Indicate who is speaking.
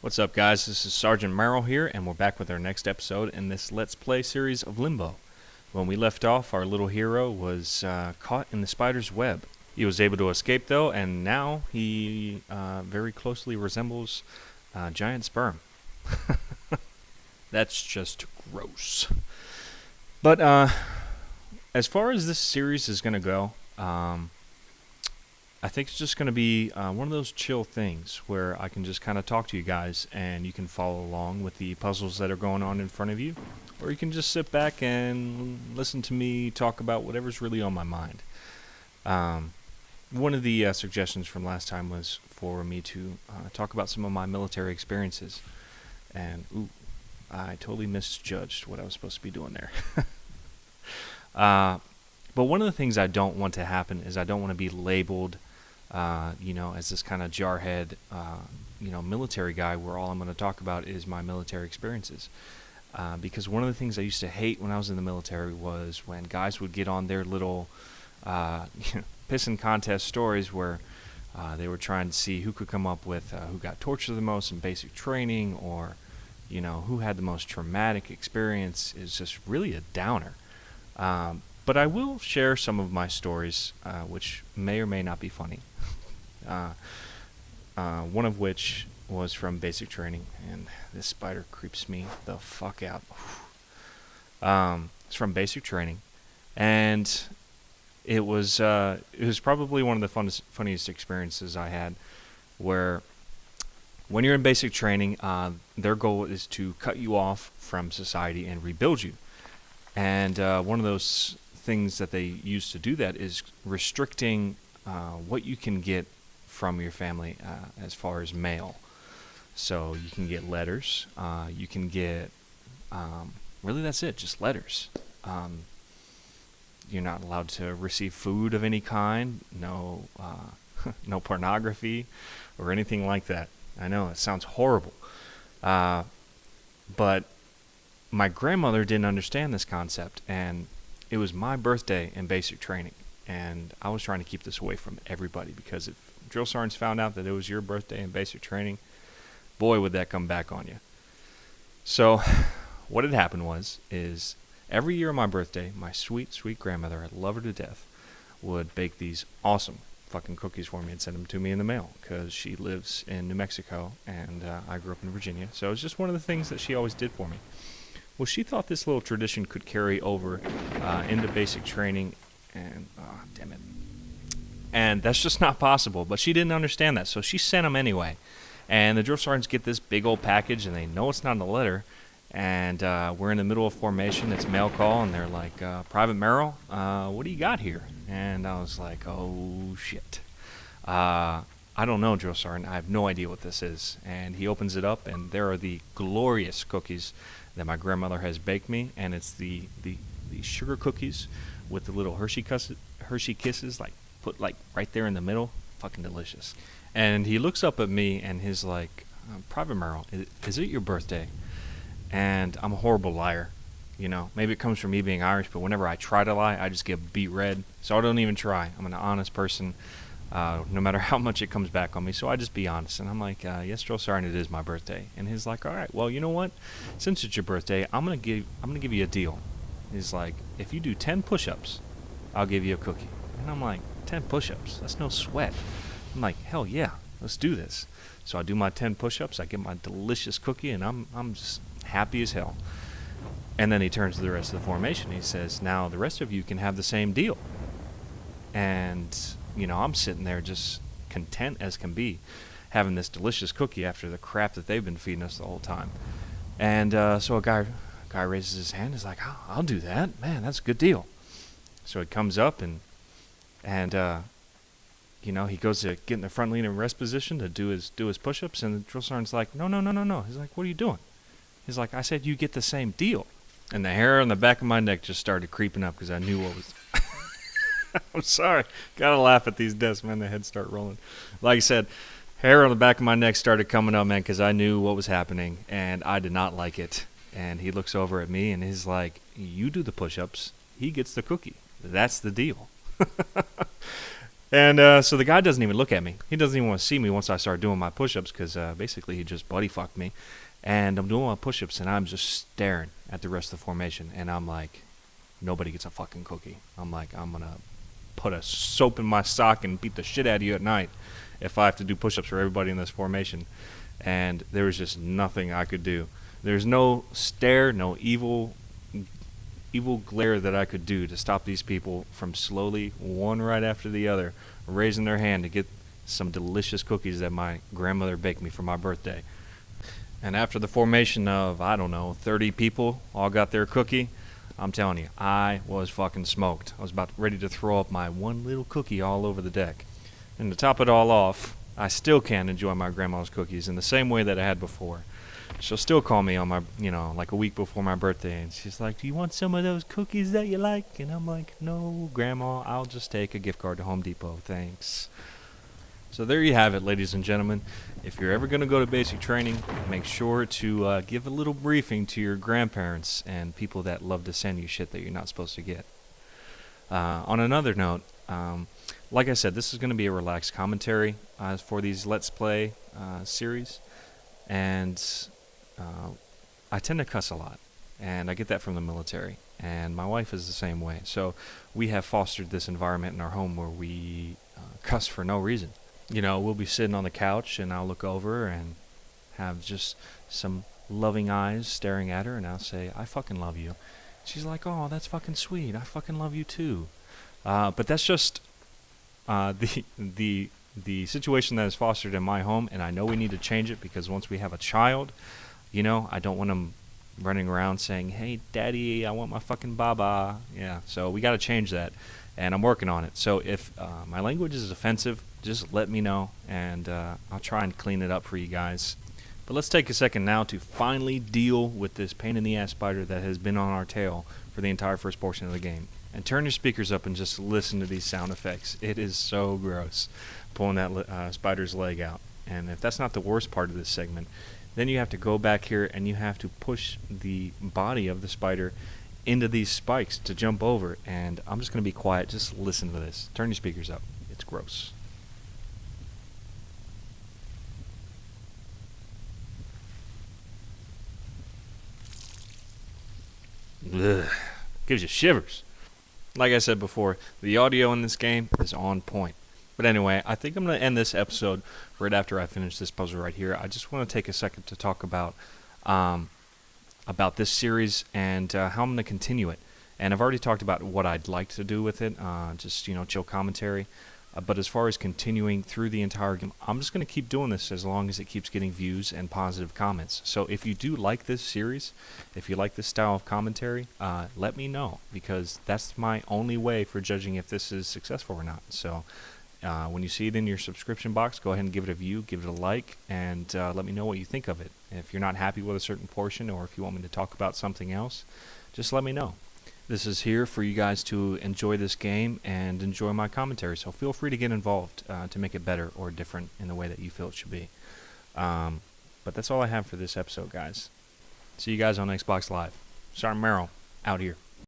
Speaker 1: What's up, guys? This is Sergeant Merrill here, and we're back with our next episode in this Let's Play series of Limbo. When we left off, our little hero was caught in the spider's web. He was able to escape, though, and now he very closely resembles a giant sperm. That's just gross. But as far as this series is going to go, I think it's just going to be one of those chill things where I can just kind of talk to you guys and you can follow along with the puzzles that are going on in front of you. Or you can just sit back and listen to me talk about whatever's really on my mind. One of the suggestions from last time was for me to talk about some of my military experiences. And, I totally misjudged what I was supposed to be doing there. But one of the things I don't want to happen is I don't want to be labeled as this kind of jarhead, military guy where all I'm going to talk about is my military experiences. Because one of the things I used to hate when I was in the military was when guys would get on their little pissing contest stories where they were trying to see who could come up with who got tortured the most in basic training, or who had the most traumatic experience. Is just really a downer. But I will share some of my stories, which may or may not be funny. One of which was from basic training, and this spider creeps me the fuck out. It's from basic training, and it was probably one of the funniest experiences I had, where when you're in basic training, their goal is to cut you off from society and rebuild you. And one of those things that they use to do that is restricting what you can get from your family as far as mail. So you can get letters. You can get really, that's it, just letters. You're not allowed to receive food of any kind. No, no pornography or anything like that. I know it sounds horrible, but my grandmother didn't understand this concept, and it was my birthday in basic training, and I was trying to keep this away from everybody, because if drill sergeants found out that it was your birthday in basic training, boy, would that come back on you. So what had happened is every year on my birthday, my sweet, sweet grandmother, I love her to death, would bake these awesome fucking cookies for me and send them to me in the mail, because she lives in New Mexico, and I grew up in Virginia. So it was just one of the things that she always did for me. Well, she thought this little tradition could carry over into basic training, and damn it. And that's just not possible, but she didn't understand that, so she sent them anyway. And the drill sergeants get this big old package, and they know it's not a letter, and we're in the middle of formation. It's mail call, and they're like, Private Merrill, what do you got here? And I was like, oh, shit. I don't know, drill sergeant. I have no idea what this is. And he opens it up, and there are the glorious cookies that my grandmother has baked me, and it's the sugar cookies with the little Hershey Kisses, put right there in the middle. Fucking delicious. And he looks up at me, and he's like, Private Merrill, is it your birthday? And I'm a horrible liar. Maybe it comes from me being Irish, but whenever I try to lie, I just get beat red. So I don't even try. I'm an honest person, no matter how much it comes back on me. So I just be honest. And I'm like, yes, drill sergeant, it is my birthday. And he's like, all right, well, you know what? Since it's your birthday, I'm gonna give you a deal. He's like, if you do 10 push-ups, I'll give you a cookie. And I'm like, 10 push-ups? That's no sweat. I'm like, hell yeah, let's do this. So I do my 10 push-ups. I get my delicious cookie, and I'm just happy as hell. And then he turns to the rest of the formation. He says, now the rest of you can have the same deal. And, I'm sitting there just content as can be, having this delicious cookie after the crap that they've been feeding us the whole time. And so a guy raises his hand. He's like, oh, I'll do that. Man, that's a good deal. So he comes up, and he goes to get in the front lean and rest position to do his push-ups, and the drill sergeant's like, no. He's like, what are you doing? He's like, I said you get the same deal. And the hair on the back of my neck just started creeping up, because I knew what was... I'm sorry. Gotta laugh at these deaths, man. The heads start rolling. Like I said, hair on the back of my neck started coming up, man, because I knew what was happening, and I did not like it. And he looks over at me, and he's like, you do the push-ups, he gets the cookie. That's the deal. And so the guy doesn't even look at me. He doesn't even want to see me once I start doing my push-ups because basically he just buddy fucked me. And I'm doing my push-ups and I'm just staring at the rest of the formation. And I'm like, nobody gets a fucking cookie. I'm like, I'm going to put a soap in my sock and beat the shit out of you at night if I have to do push-ups for everybody in this formation. And there was just nothing I could do. There's no stare, no evil glare that I could do to stop these people from slowly, one right after the other, raising their hand to get some delicious cookies that my grandmother baked me for my birthday. And after the formation of, I don't know, 30 people all got their cookie, I'm telling you, I was fucking smoked. I was about ready to throw up my one little cookie all over the deck. And to top it all off, I still can't enjoy my grandma's cookies in the same way that I had before. She'll still call me on my, like a week before my birthday, and she's like, do you want some of those cookies that you like? And I'm like, no, Grandma, I'll just take a gift card to Home Depot, thanks. So there you have it, ladies and gentlemen. If you're ever going to go to basic training, make sure to give a little briefing to your grandparents and people that love to send you shit that you're not supposed to get. On another note, like I said, this is going to be a relaxed commentary for these Let's Play series. And I tend to cuss a lot, and I get that from the military, and my wife is the same way. So we have fostered this environment in our home where we cuss for no reason. We'll be sitting on the couch, and I'll look over and have just some loving eyes staring at her, and I'll say, I fucking love you. She's like, oh, that's fucking sweet. I fucking love you too. But that's just the situation that is fostered in my home, and I know we need to change it because once we have a child, I don't want them running around saying, hey, Daddy, I want my fucking baba. Yeah, so we got to change that, and I'm working on it. So if my language is offensive, just let me know, and I'll try and clean it up for you guys. But let's take a second now to finally deal with this pain-in-the-ass spider that has been on our tail for the entire first portion of the game. And turn your speakers up and just listen to these sound effects. It is so gross, pulling that spider's leg out. And if that's not the worst part of this segment, then you have to go back here and you have to push the body of the spider into these spikes to jump over. And I'm just going to be quiet. Just listen to this. Turn your speakers up. It's gross. Ugh. Gives you shivers. Like I said before, the audio in this game is on point. But anyway, I think I'm going to end this episode right after I finish this puzzle right here. I just want to take a second to talk about this series and how I'm going to continue it. And I've already talked about what I'd like to do with it, just, chill commentary. But as far as continuing through the entire game, I'm just going to keep doing this as long as it keeps getting views and positive comments. So if you do like this series, if you like this style of commentary, let me know, because that's my only way for judging if this is successful or not. So when you see it in your subscription box, go ahead and give it a view, give it a like, and let me know what you think of it. If you're not happy with a certain portion, or if you want me to talk about something else, just let me know. This is here for you guys to enjoy this game and enjoy my commentary, so feel free to get involved to make it better or different in the way that you feel it should be. But that's all I have for this episode, guys. See you guys on Xbox Live. Sergeant Merrill, out here.